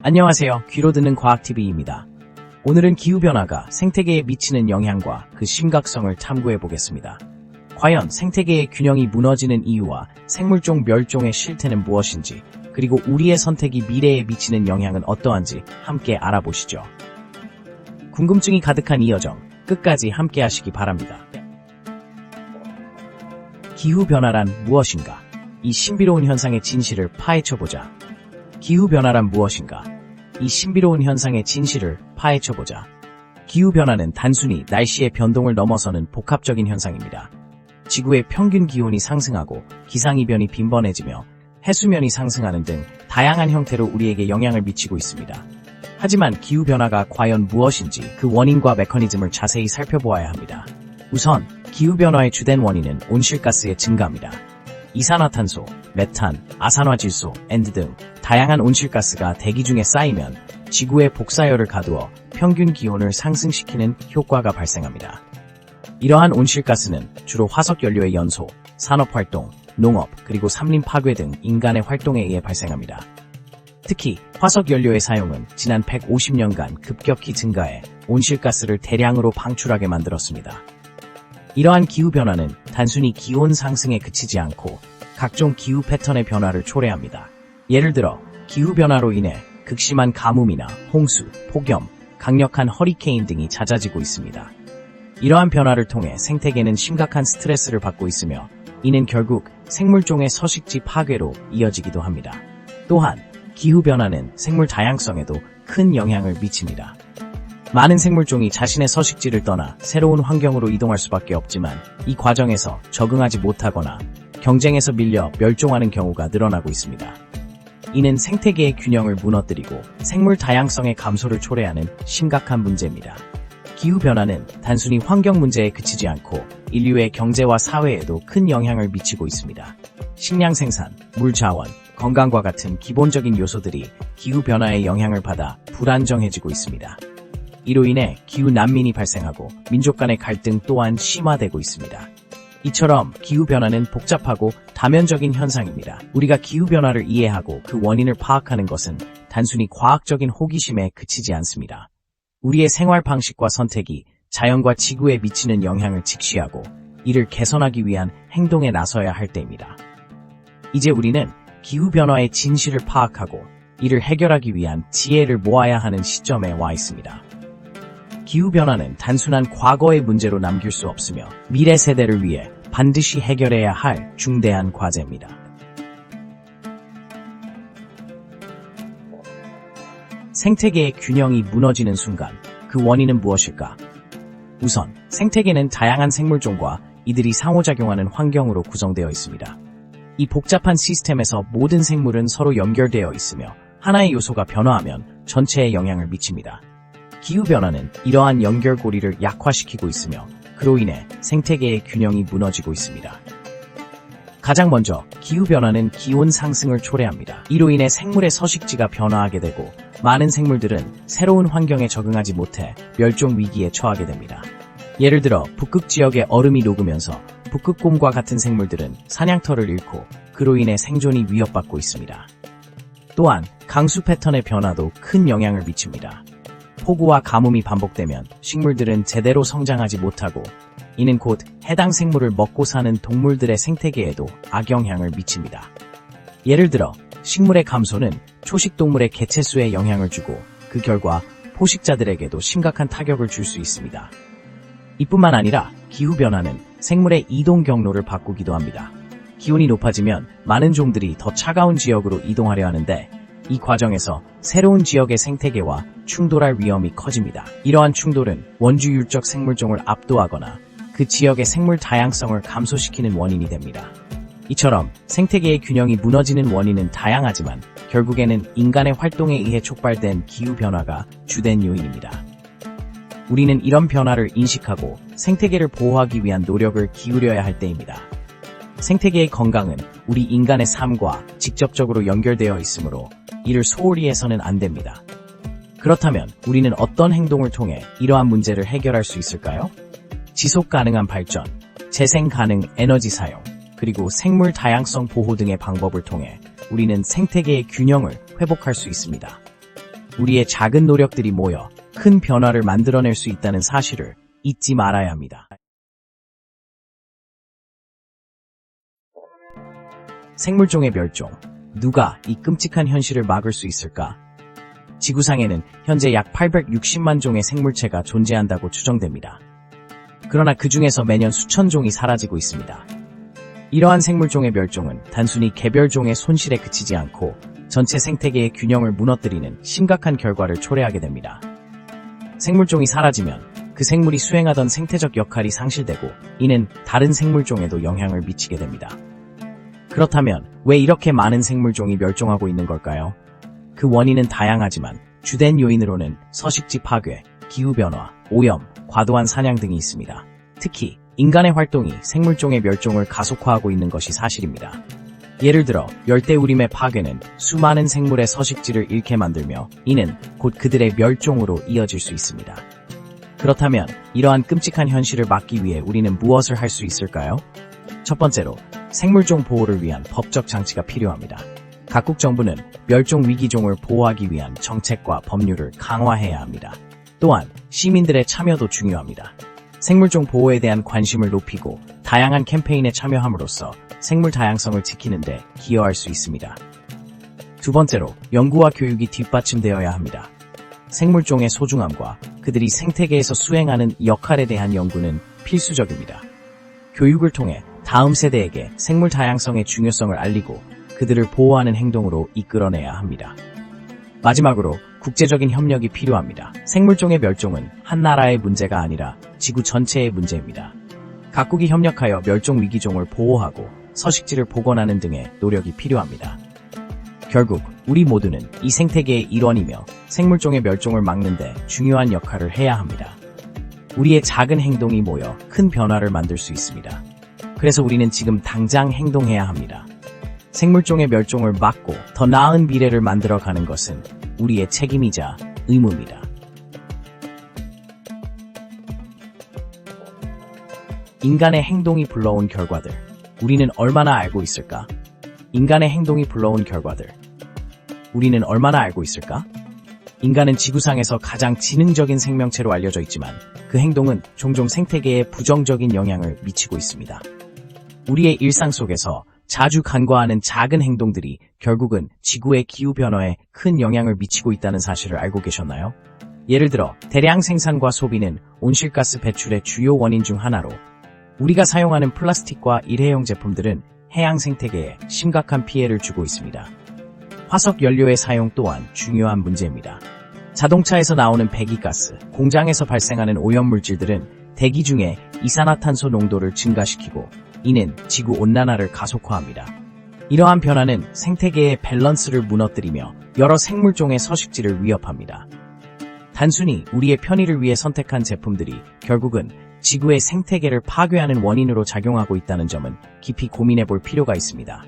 안녕하세요. 귀로 듣는 과학TV입니다. 오늘은 기후변화가 생태계에 미치는 영향과 그 심각성을 탐구해 보겠습니다. 과연 생태계의 균형이 무너지는 이유와 생물종 멸종의 실태는 무엇인지, 그리고 우리의 선택이 미래에 미치는 영향은 어떠한지 함께 알아보시죠. 궁금증이 가득한 이 여정, 끝까지 함께 하시기 바랍니다. 기후변화란 무엇인가? 이 신비로운 현상의 진실을 파헤쳐보자. 기후변화란 무엇인가? 이 신비로운 현상의 진실을 파헤쳐보자. 기후변화는 단순히 날씨의 변동을 넘어서는 복합적인 현상입니다. 지구의 평균 기온이 상승하고 기상이변이 빈번해지며 해수면이 상승하는 등 다양한 형태로 우리에게 영향을 미치고 있습니다. 하지만 기후변화가 과연 무엇인지 그 원인과 메커니즘을 자세히 살펴보아야 합니다. 우선 기후변화의 주된 원인은 온실가스의 증가입니다. 이산화탄소, 메탄, 아산화질소, 앤드 등 다양한 온실가스가 대기 중에 쌓이면 지구에 복사열을 가두어 평균 기온을 상승시키는 효과가 발생합니다. 이러한 온실가스는 주로 화석연료의 연소, 산업활동, 농업, 그리고 산림 파괴 등 인간의 활동에 의해 발생합니다. 특히 화석연료의 사용은 지난 150년간 급격히 증가해 온실가스를 대량으로 방출하게 만들었습니다. 이러한 기후변화는 단순히 기온 상승에 그치지 않고 각종 기후 패턴의 변화를 초래합니다. 예를 들어 기후변화로 인해 극심한 가뭄이나 홍수, 폭염, 강력한 허리케인 등이 잦아지고 있습니다. 이러한 변화를 통해 생태계는 심각한 스트레스를 받고 있으며 이는 결국 생물종의 서식지 파괴로 이어지기도 합니다. 또한 기후변화는 생물 다양성에도 큰 영향을 미칩니다. 많은 생물종이 자신의 서식지를 떠나 새로운 환경으로 이동할 수밖에 없지만 이 과정에서 적응하지 못하거나 경쟁에서 밀려 멸종하는 경우가 늘어나고 있습니다. 이는 생태계의 균형을 무너뜨리고 생물 다양성의 감소를 초래하는 심각한 문제입니다. 기후변화는 단순히 환경 문제에 그치지 않고 인류의 경제와 사회에도 큰 영향을 미치고 있습니다. 식량 생산, 물 자원, 건강과 같은 기본적인 요소들이 기후변화의 영향을 받아 불안정해지고 있습니다. 이로 인해 기후 난민이 발생하고 민족 간의 갈등 또한 심화되고 있습니다. 이처럼 기후변화는 복잡하고 다면적인 현상입니다. 우리가 기후변화를 이해하고 그 원인을 파악하는 것은 단순히 과학적인 호기심에 그치지 않습니다. 우리의 생활 방식과 선택이 자연과 지구에 미치는 영향을 직시하고 이를 개선하기 위한 행동에 나서야 할 때입니다. 이제 우리는 기후변화의 진실을 파악하고 이를 해결하기 위한 지혜를 모아야 하는 시점에 와 있습니다. 기후변화는 단순한 과거의 문제로 남길 수 없으며 미래 세대를 위해 반드시 해결해야 할 중대한 과제입니다. 생태계의 균형이 무너지는 순간 그 원인은 무엇일까? 우선 생태계는 다양한 생물종과 이들이 상호작용하는 환경으로 구성되어 있습니다. 이 복잡한 시스템에서 모든 생물은 서로 연결되어 있으며 하나의 요소가 변화하면 전체에 영향을 미칩니다. 기후변화는 이러한 연결고리를 약화시키고 있으며 그로 인해 생태계의 균형이 무너지고 있습니다. 가장 먼저 기후변화는 기온 상승을 초래합니다. 이로 인해 생물의 서식지가 변화하게 되고 많은 생물들은 새로운 환경에 적응하지 못해 멸종 위기에 처하게 됩니다. 예를 들어 북극 지역의 얼음이 녹으면서 북극곰과 같은 생물들은 사냥터를 잃고 그로 인해 생존이 위협받고 있습니다. 또한 강수 패턴의 변화도 큰 영향을 미칩니다. 폭우와 가뭄이 반복되면 식물들은 제대로 성장하지 못하고 이는 곧 해당 생물을 먹고 사는 동물들의 생태계에도 악영향을 미칩니다. 예를 들어 식물의 감소는 초식동물의 개체수에 영향을 주고 그 결과 포식자들에게도 심각한 타격을 줄 수 있습니다. 이뿐만 아니라 기후변화는 생물의 이동 경로를 바꾸기도 합니다. 기온이 높아지면 많은 종들이 더 차가운 지역으로 이동하려 하는데 이 과정에서 새로운 지역의 생태계와 충돌할 위험이 커집니다. 이러한 충돌은 원주율적 생물종을 압도하거나 그 지역의 생물 다양성을 감소시키는 원인이 됩니다. 이처럼 생태계의 균형이 무너지는 원인은 다양하지만 결국에는 인간의 활동에 의해 촉발된 기후변화가 주된 요인입니다. 우리는 이런 변화를 인식하고 생태계를 보호하기 위한 노력을 기울여야 할 때입니다. 생태계의 건강은 우리 인간의 삶과 직접적으로 연결되어 있으므로 이를 소홀히 해서는 안 됩니다. 그렇다면 우리는 어떤 행동을 통해 이러한 문제를 해결할 수 있을까요? 지속 가능한 발전, 재생 가능 에너지 사용, 그리고 생물 다양성 보호 등의 방법을 통해 우리는 생태계의 균형을 회복할 수 있습니다. 우리의 작은 노력들이 모여 큰 변화를 만들어낼 수 있다는 사실을 잊지 말아야 합니다. 생물종의 멸종. 누가 이 끔찍한 현실을 막을 수 있을까? 지구상에는 현재 약 860만 종의 생물체가 존재한다고 추정됩니다. 그러나 그 중에서 매년 수천 종이 사라지고 있습니다. 이러한 생물종의 멸종은 단순히 개별종의 손실에 그치지 않고 전체 생태계의 균형을 무너뜨리는 심각한 결과를 초래하게 됩니다. 생물종이 사라지면 그 생물이 수행하던 생태적 역할이 상실되고 이는 다른 생물종에도 영향을 미치게 됩니다. 그렇다면 왜 이렇게 많은 생물종이 멸종하고 있는 걸까요? 그 원인은 다양하지만 주된 요인으로는 서식지 파괴, 기후변화, 오염, 과도한 사냥 등이 있습니다. 특히 인간의 활동이 생물종의 멸종을 가속화하고 있는 것이 사실입니다. 예를 들어 열대우림의 파괴는 수많은 생물의 서식지를 잃게 만들며 이는 곧 그들의 멸종으로 이어질 수 있습니다. 그렇다면 이러한 끔찍한 현실을 막기 위해 우리는 무엇을 할 수 있을까요? 첫 번째로 생물종 보호를 위한 법적 장치가 필요합니다. 각국 정부는 멸종 위기종을 보호하기 위한 정책과 법률을 강화해야 합니다. 또한 시민들의 참여도 중요합니다. 생물종 보호에 대한 관심을 높이고 다양한 캠페인에 참여함으로써 생물 다양성을 지키는 데 기여할 수 있습니다. 두 번째로 연구와 교육이 뒷받침되어야 합니다. 생물종의 소중함과 그들이 생태계에서 수행하는 역할에 대한 연구는 필수적입니다. 교육을 통해 다음 세대에게 생물 다양성의 중요성을 알리고 그들을 보호하는 행동으로 이끌어내야 합니다. 마지막으로 국제적인 협력이 필요합니다. 생물종의 멸종은 한 나라의 문제가 아니라 지구 전체의 문제입니다. 각국이 협력하여 멸종 위기종을 보호하고 서식지를 복원하는 등의 노력이 필요합니다. 결국 우리 모두는 이 생태계의 일원이며 생물종의 멸종을 막는 데 중요한 역할을 해야 합니다. 우리의 작은 행동이 모여 큰 변화를 만들 수 있습니다. 그래서 우리는 지금 당장 행동해야 합니다. 생물종의 멸종을 막고 더 나은 미래를 만들어가는 것은 우리의 책임이자 의무입니다. 인간의 행동이 불러온 결과들. 우리는 얼마나 알고 있을까? 인간의 행동이 불러온 결과들. 우리는 얼마나 알고 있을까? 인간은 지구상에서 가장 지능적인 생명체로 알려져 있지만 그 행동은 종종 생태계에 부정적인 영향을 미치고 있습니다. 우리의 일상 속에서 자주 간과하는 작은 행동들이 결국은 지구의 기후변화에 큰 영향을 미치고 있다는 사실을 알고 계셨나요? 예를 들어 대량 생산과 소비는 온실가스 배출의 주요 원인 중 하나로 우리가 사용하는 플라스틱과 일회용 제품들은 해양 생태계에 심각한 피해를 주고 있습니다. 화석 연료의 사용 또한 중요한 문제입니다. 자동차에서 나오는 배기가스, 공장에서 발생하는 오염물질들은 대기 중에 이산화탄소 농도를 증가시키고 이는 지구온난화를 가속화합니다. 이러한 변화는 생태계의 밸런스를 무너뜨리며 여러 생물종의 서식지를 위협합니다. 단순히 우리의 편의를 위해 선택한 제품들이 결국은 지구의 생태계를 파괴하는 원인으로 작용하고 있다는 점은 깊이 고민해 볼 필요가 있습니다.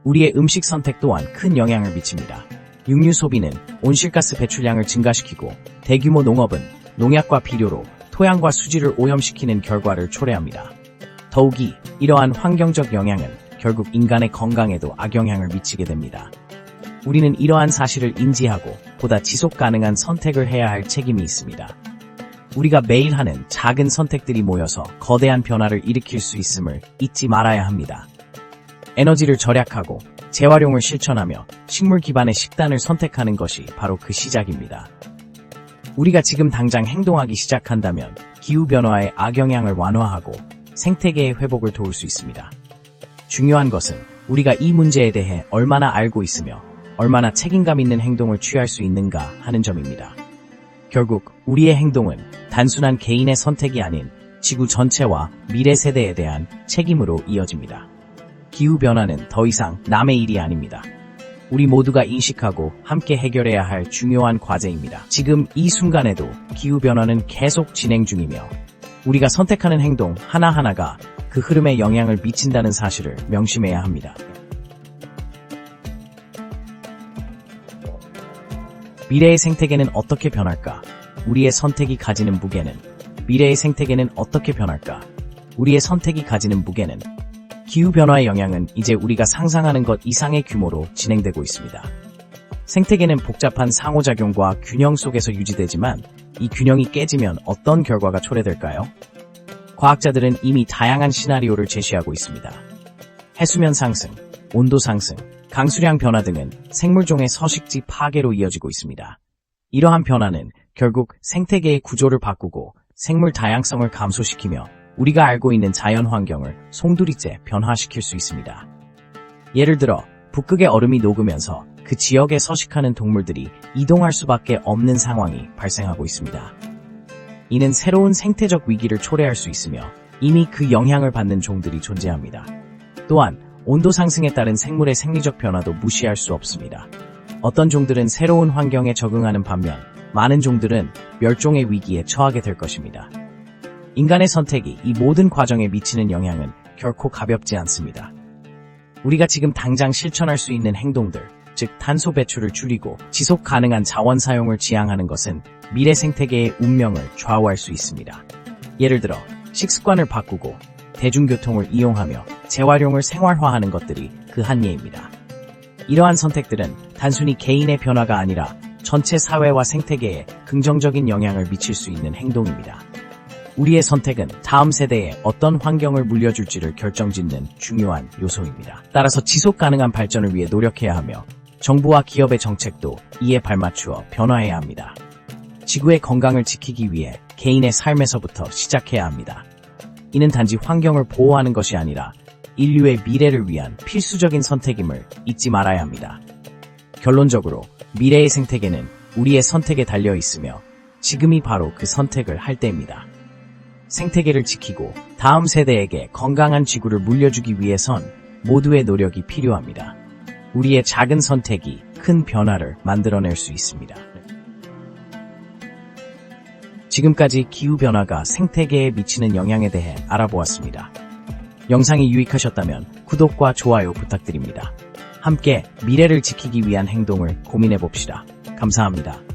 우리의 음식 선택 또한 큰 영향을 미칩니다. 육류 소비는 온실가스 배출량을 증가시키고 대규모 농업은 농약과 비료로 토양과 수질을 오염시키는 결과를 초래합니다. 더욱이 이러한 환경적 영향은 결국 인간의 건강에도 악영향을 미치게 됩니다. 우리는 이러한 사실을 인지하고 보다 지속 가능한 선택을 해야 할 책임이 있습니다. 우리가 매일 하는 작은 선택들이 모여서 거대한 변화를 일으킬 수 있음을 잊지 말아야 합니다. 에너지를 절약하고 재활용을 실천하며 식물 기반의 식단을 선택하는 것이 바로 그 시작입니다. 우리가 지금 당장 행동하기 시작한다면 기후변화의 악영향을 완화하고 생태계의 회복을 도울 수 있습니다. 중요한 것은 우리가 이 문제에 대해 얼마나 알고 있으며 얼마나 책임감 있는 행동을 취할 수 있는가 하는 점입니다. 결국 우리의 행동은 단순한 개인의 선택이 아닌 지구 전체와 미래 세대에 대한 책임으로 이어집니다. 기후변화는 더 이상 남의 일이 아닙니다. 우리 모두가 인식하고 함께 해결해야 할 중요한 과제입니다. 지금 이 순간에도 기후변화는 계속 진행 중이며 우리가 선택하는 행동 하나하나가 그 흐름에 영향을 미친다는 사실을 명심해야 합니다. 미래의 생태계는 어떻게 변할까? 우리의 선택이 가지는 무게는? 미래의 생태계는 어떻게 변할까? 우리의 선택이 가지는 무게는? 기후변화의 영향은 이제 우리가 상상하는 것 이상의 규모로 진행되고 있습니다. 생태계는 복잡한 상호작용과 균형 속에서 유지되지만 이 균형이 깨지면 어떤 결과가 초래될까요? 과학자들은 이미 다양한 시나리오를 제시하고 있습니다. 해수면 상승, 온도 상승, 강수량 변화 등은 생물종의 서식지 파괴로 이어지고 있습니다. 이러한 변화는 결국 생태계의 구조를 바꾸고 생물 다양성을 감소시키며 우리가 알고 있는 자연 환경을 송두리째 변화시킬 수 있습니다. 예를 들어 북극의 얼음이 녹으면서 그 지역에 서식하는 동물들이 이동할 수밖에 없는 상황이 발생하고 있습니다. 이는 새로운 생태적 위기를 초래할 수 있으며 이미 그 영향을 받는 종들이 존재합니다. 또한 온도 상승에 따른 생물의 생리적 변화도 무시할 수 없습니다. 어떤 종들은 새로운 환경에 적응하는 반면 많은 종들은 멸종의 위기에 처하게 될 것입니다. 인간의 선택이 이 모든 과정에 미치는 영향은 결코 가볍지 않습니다. 우리가 지금 당장 실천할 수 있는 행동들, 즉 탄소 배출을 줄이고 지속 가능한 자원 사용을 지향하는 것은 미래 생태계의 운명을 좌우할 수 있습니다. 예를 들어 식습관을 바꾸고 대중교통을 이용하며 재활용을 생활화하는 것들이 그 한 예입니다. 이러한 선택들은 단순히 개인의 변화가 아니라 전체 사회와 생태계에 긍정적인 영향을 미칠 수 있는 행동입니다. 우리의 선택은 다음 세대에 어떤 환경을 물려줄지를 결정짓는 중요한 요소입니다. 따라서 지속 가능한 발전을 위해 노력해야 하며 정부와 기업의 정책도 이에 발맞추어 변화해야 합니다. 지구의 건강을 지키기 위해 개인의 삶에서부터 시작해야 합니다. 이는 단지 환경을 보호하는 것이 아니라 인류의 미래를 위한 필수적인 선택임을 잊지 말아야 합니다. 결론적으로 미래의 생태계는 우리의 선택에 달려 있으며 지금이 바로 그 선택을 할 때입니다. 생태계를 지키고 다음 세대에게 건강한 지구를 물려주기 위해선 모두의 노력이 필요합니다. 우리의 작은 선택이 큰 변화를 만들어낼 수 있습니다. 지금까지 기후변화가 생태계에 미치는 영향에 대해 알아보았습니다. 영상이 유익하셨다면 구독과 좋아요 부탁드립니다. 함께 미래를 지키기 위한 행동을 고민해봅시다. 감사합니다.